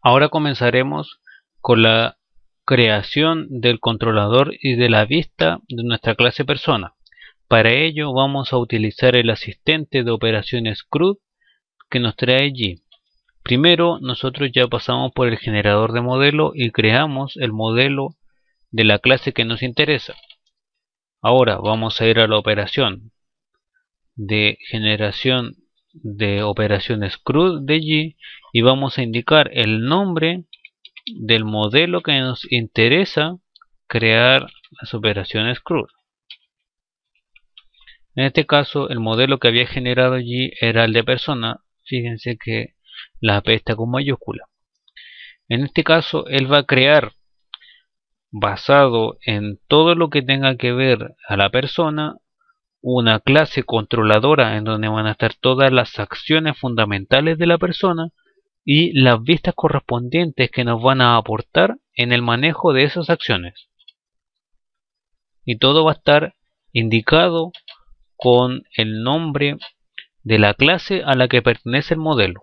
Ahora comenzaremos con la creación del controlador y de la vista de nuestra clase persona. Para ello vamos a utilizar el asistente de operaciones CRUD que nos trae G. Primero nosotros ya pasamos por el generador de modelo y creamos el modelo de la clase que nos interesa. Ahora vamos a ir a la operación de generación de operaciones CRUD de G y vamos a indicar el nombre del modelo que nos interesa crear las operaciones CRUD. En este caso el modelo que había generado G era el de persona. Fíjense que la P está con mayúscula. En este caso él va a crear, basado en todo lo que tenga que ver a la persona, una clase controladora en donde van a estar todas las acciones fundamentales de la persona y las vistas correspondientes que nos van a aportar en el manejo de esas acciones. Y todo va a estar indicado con el nombre de la clase a la que pertenece el modelo.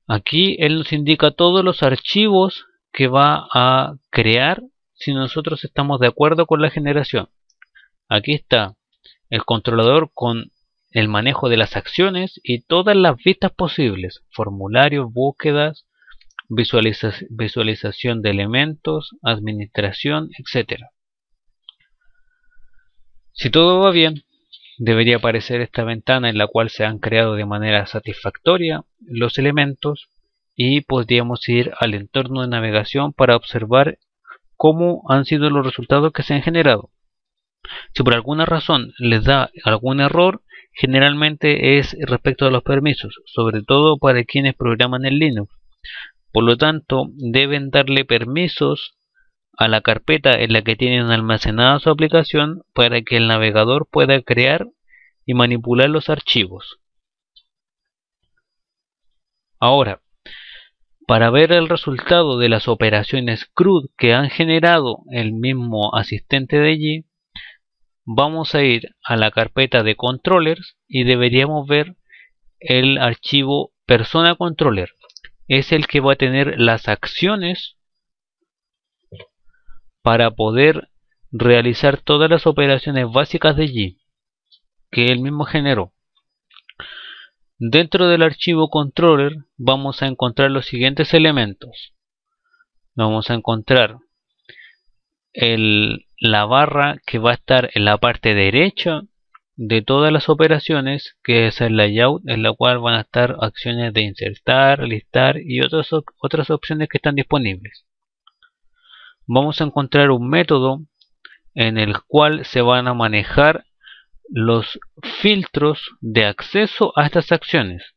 Aquí él nos indica todos los archivos que va a crear si nosotros estamos de acuerdo con la generación. Aquí está el controlador con el manejo de las acciones y todas las vistas posibles: formularios, búsquedas, visualización de elementos, administración, etc. Si todo va bien, debería aparecer esta ventana en la cual se han creado de manera satisfactoria los elementos y podríamos ir al entorno de navegación para observar cómo han sido los resultados que se han generado. Si por alguna razón les da algún error, generalmente es respecto a los permisos, sobre todo para quienes programan en Linux. Por lo tanto, deben darle permisos a la carpeta en la que tienen almacenada su aplicación para que el navegador pueda crear y manipular los archivos. Ahora, para ver el resultado de las operaciones CRUD que han generado el mismo asistente de G, vamos a ir a la carpeta de controllers y deberíamos ver el archivo persona controller. Es el que va a tener las acciones para poder realizar todas las operaciones básicas de G que él mismo generó. Dentro del archivo controller vamos a encontrar los siguientes elementos. Vamos a encontrar la barra que va a estar en la parte derecha de todas las operaciones, que es el layout, en la cual van a estar acciones de insertar, listar y otras opciones que están disponibles. Vamos a encontrar un método en el cual se van a manejar los filtros de acceso a estas acciones.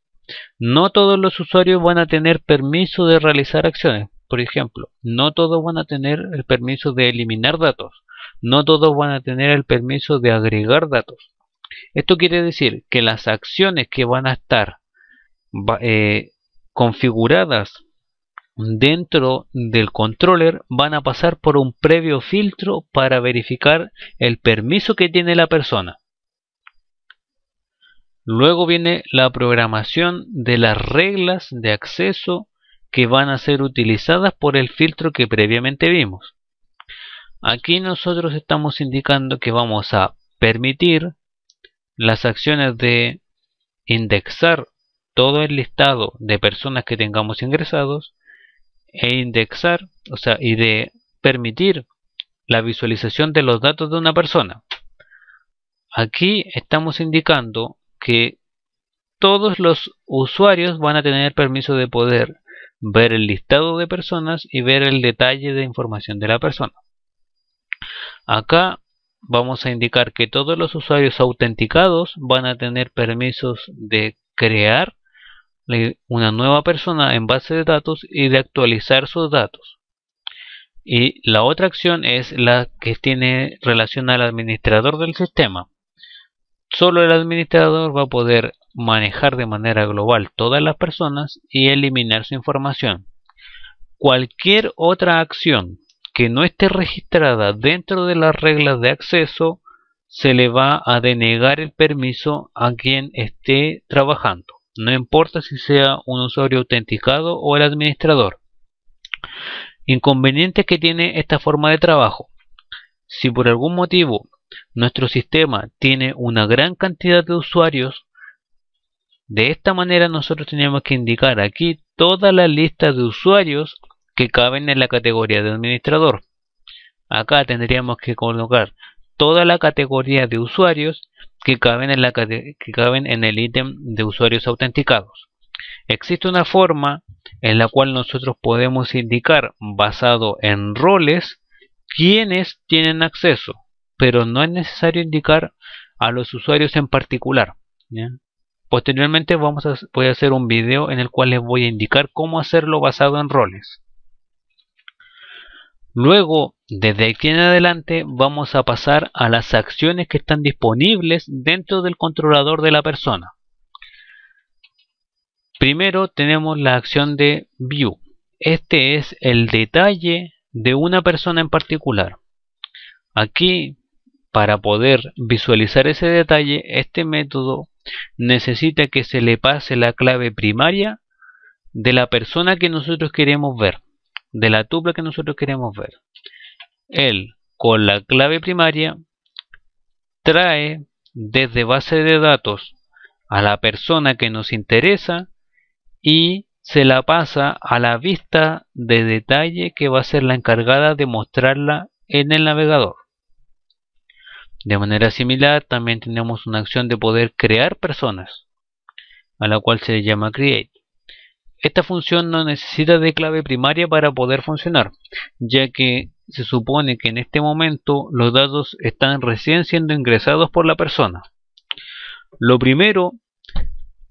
No todos los usuarios van a tener permiso de realizar acciones. Por ejemplo, no todos van a tener el permiso de eliminar datos. No todos van a tener el permiso de agregar datos. Esto quiere decir que las acciones que van a estar configuradas dentro del controller van a pasar por un previo filtro para verificar el permiso que tiene la persona. Luego viene la programación de las reglas de acceso que van a ser utilizadas por el filtro que previamente vimos. Aquí nosotros estamos indicando que vamos a permitir las acciones de indexar todo el listado de personas que tengamos ingresados e indexar, y de permitir la visualización de los datos de una persona. Aquí estamos indicando que todos los usuarios van a tener permiso de poder ver el listado de personas y ver el detalle de información de la persona. Acá vamos a indicar que todos los usuarios autenticados van a tener permisos de crear una nueva persona en base de datos y de actualizar sus datos. Y la otra acción es la que tiene relación al administrador del sistema. Solo el administrador va a poder manejar de manera global todas las personas y eliminar su información. Cualquier otra acción que no esté registrada dentro de las reglas de acceso se le va a denegar el permiso a quien esté trabajando. no importa si sea un usuario autenticado o el administrador. Inconvenientes que tiene esta forma de trabajo: si por algún motivo nuestro sistema tiene una gran cantidad de usuarios, de esta manera nosotros tenemos que indicar aquí toda la lista de usuarios que caben en la categoría de administrador. Acá tendríamos que colocar toda la categoría de usuarios que caben en el ítem de usuarios autenticados. Existe una forma en la cual nosotros podemos indicar, basado en roles, quiénes tienen acceso, pero no es necesario indicar a los usuarios en particular, ¿ya? Posteriormente voy a hacer un video en el cual les voy a indicar cómo hacerlo basado en roles. Luego, desde aquí en adelante, vamos a pasar a las acciones que están disponibles dentro del controlador de la persona. Primero tenemos la acción de View. Este es el detalle de una persona en particular. Aquí, para poder visualizar ese detalle, este método necesita que se le pase la clave primaria de la persona que nosotros queremos ver, de la tupla que nosotros queremos ver. Él, con la clave primaria, trae desde base de datos a la persona que nos interesa y se la pasa a la vista de detalle que va a ser la encargada de mostrarla en el navegador. De manera similar, también tenemos una acción de poder crear personas, a la cual se le llama Create. Esta función no necesita de clave primaria para poder funcionar, ya que se supone que en este momento los datos están recién siendo ingresados por la persona. Lo primero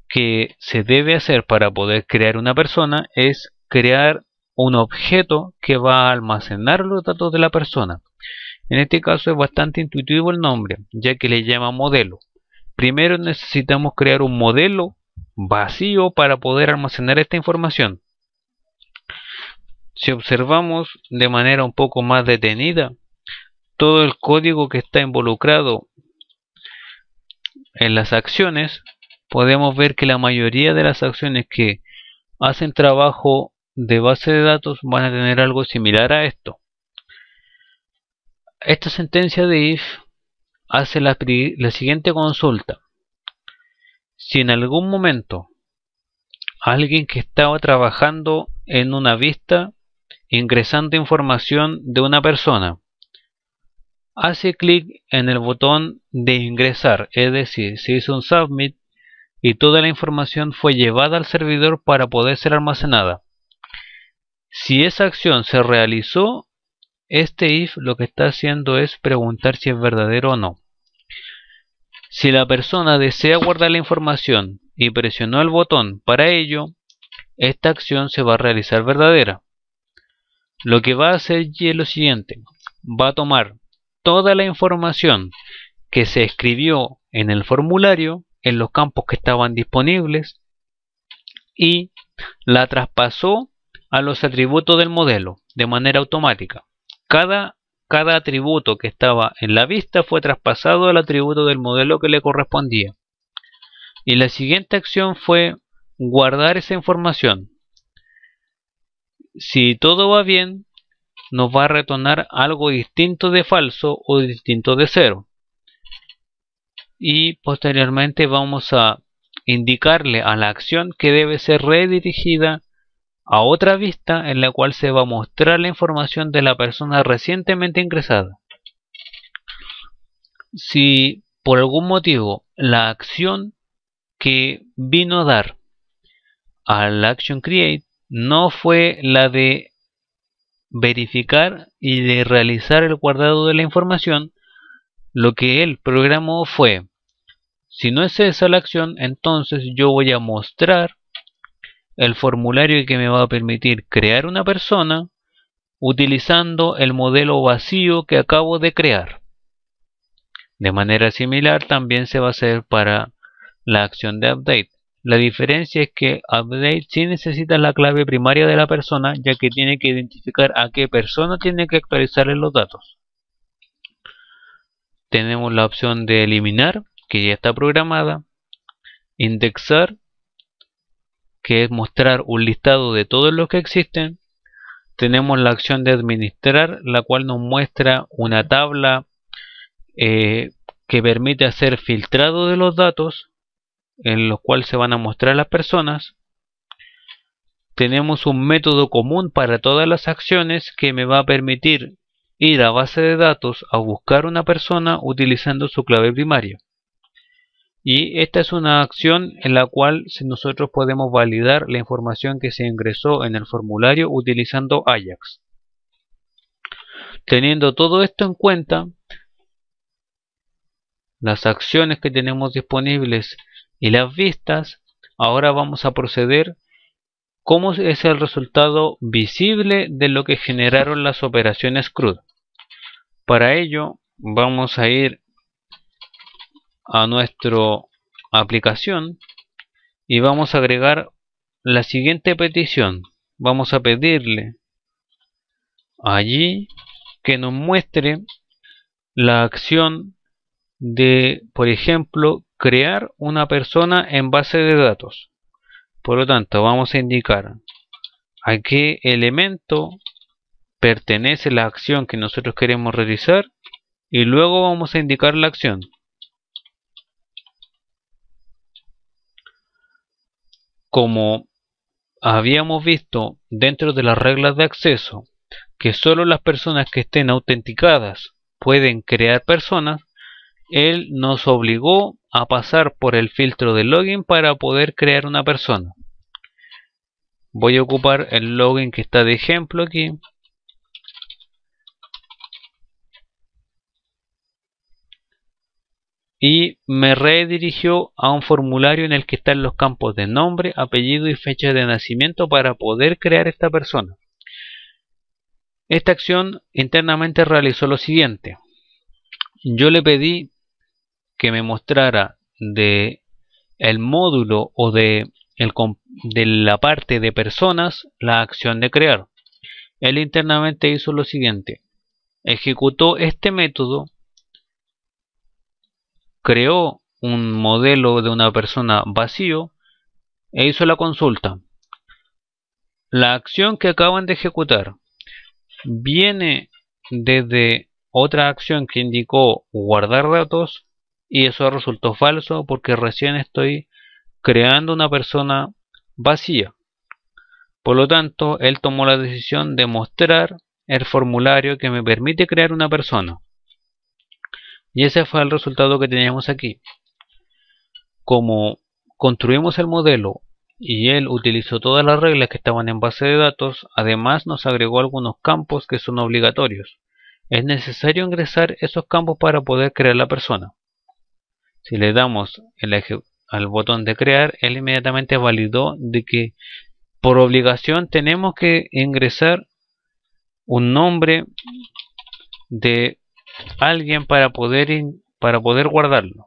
que se debe hacer para poder crear una persona es crear un objeto que va a almacenar los datos de la persona. En este caso es bastante intuitivo el nombre, ya que le llama modelo. Primero necesitamos crear un modelo vacío para poder almacenar esta información. Si observamos de manera un poco más detenida todo el código que está involucrado en las acciones, podemos ver que la mayoría de las acciones que hacen trabajo de base de datos van a tener algo similar a esto. Esta sentencia de if hace la siguiente consulta: si en algún momento alguien que estaba trabajando en una vista ingresando información de una persona hace clic en el botón de ingresar, es decir, se hizo un submit y toda la información fue llevada al servidor para poder ser almacenada. Si esa acción se realizó, este if lo que está haciendo es preguntar si es verdadero o no. Si la persona desea guardar la información y presionó el botón para ello, esta acción se va a realizar verdadera. Lo que va a hacer y es lo siguiente: va a tomar toda la información que se escribió en el formulario, en los campos que estaban disponibles, y la traspasó a los atributos del modelo de manera automática. Cada atributo que estaba en la vista fue traspasado al atributo del modelo que le correspondía. Y la siguiente acción fue guardar esa información. Si todo va bien, nos va a retornar algo distinto de falso o distinto de cero. Y posteriormente vamos a indicarle a la acción que debe ser redirigida a otra vista en la cual se va a mostrar la información de la persona recientemente ingresada. Si por algún motivo la acción que vino a dar a la action create no fue la de verificar y de realizar el guardado de la información, lo que él programó fue: si no es esa la acción, entonces yo voy a mostrar el formulario que me va a permitir crear una persona utilizando el modelo vacío que acabo de crear. De manera similar también se va a hacer para la acción de update. La diferencia es que update sí necesita la clave primaria de la persona, ya que tiene que identificar a qué persona tiene que actualizarle los datos. Tenemos la opción de eliminar, que ya está programada, indexar que es mostrar un listado de todos los que existen. Tenemos la acción de administrar, la cual nos muestra una tabla que permite hacer filtrado de los datos en los cuales se van a mostrar las personas. Tenemos un método común para todas las acciones que me va a permitir ir a base de datos a buscar una persona utilizando su clave primaria. Y esta es una acción en la cual nosotros podemos validar la información que se ingresó en el formulario utilizando Ajax. Teniendo todo esto en cuenta, las acciones que tenemos disponibles y las vistas, ahora vamos a proceder cómo es el resultado visible de lo que generaron las operaciones CRUD. Para ello vamos a ir a nuestra aplicación y vamos a agregar la siguiente petición. Vamos a pedirle allí que nos muestre la acción de, por ejemplo, crear una persona en base de datos. Por lo tanto, vamos a indicar a qué elemento pertenece la acción que nosotros queremos realizar y luego vamos a indicar la acción. Como habíamos visto dentro de las reglas de acceso que solo las personas que estén autenticadas pueden crear personas, él nos obligó a pasar por el filtro de login para poder crear una persona. Voy a ocupar el login que está de ejemplo aquí. Y me redirigió a un formulario en el que están los campos de nombre, apellido y fecha de nacimiento para poder crear esta persona. Esta acción internamente realizó lo siguiente. Yo le pedí que me mostrara de el módulo o de la parte de personas la acción de crear. Él internamente hizo lo siguiente. Ejecutó este método, creó un modelo de una persona vacío e hizo la consulta. La acción que acaban de ejecutar viene desde otra acción que indicó guardar datos y eso resultó falso porque recién estoy creando una persona vacía. Por lo tanto, él tomó la decisión de mostrar el formulario que me permite crear una persona. Y ese fue el resultado que teníamos aquí. Como construimos el modelo y él utilizó todas las reglas que estaban en base de datos, además nos agregó algunos campos que son obligatorios. Es necesario ingresar esos campos para poder crear la persona. Si le damos al botón de crear, él inmediatamente validó de que por obligación tenemos que ingresar un nombre de alguien para poder guardarlo.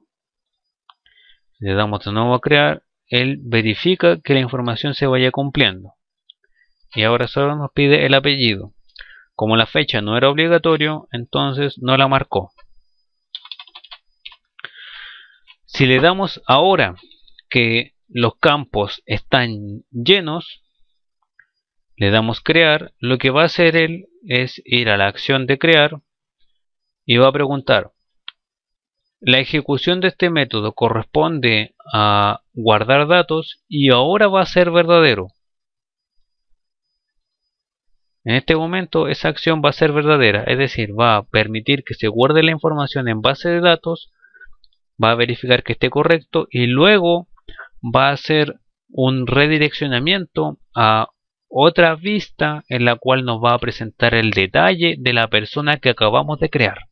Si le damos de nuevo a crear, él verifica que la información se vaya cumpliendo. Y ahora solo nos pide el apellido. Como la fecha no era obligatorio, entonces no la marcó. Si le damos ahora que los campos están llenos, le damos crear, lo que va a hacer él es ir a la acción de crear y va a preguntar, la ejecución de este método corresponde a guardar datos y ahora va a ser verdadero. En este momento esa acción va a ser verdadera, es decir, va a permitir que se guarde la información en base de datos, va a verificar que esté correcto y luego va a hacer un redireccionamiento a otra vista en la cual nos va a presentar el detalle de la persona que acabamos de crear.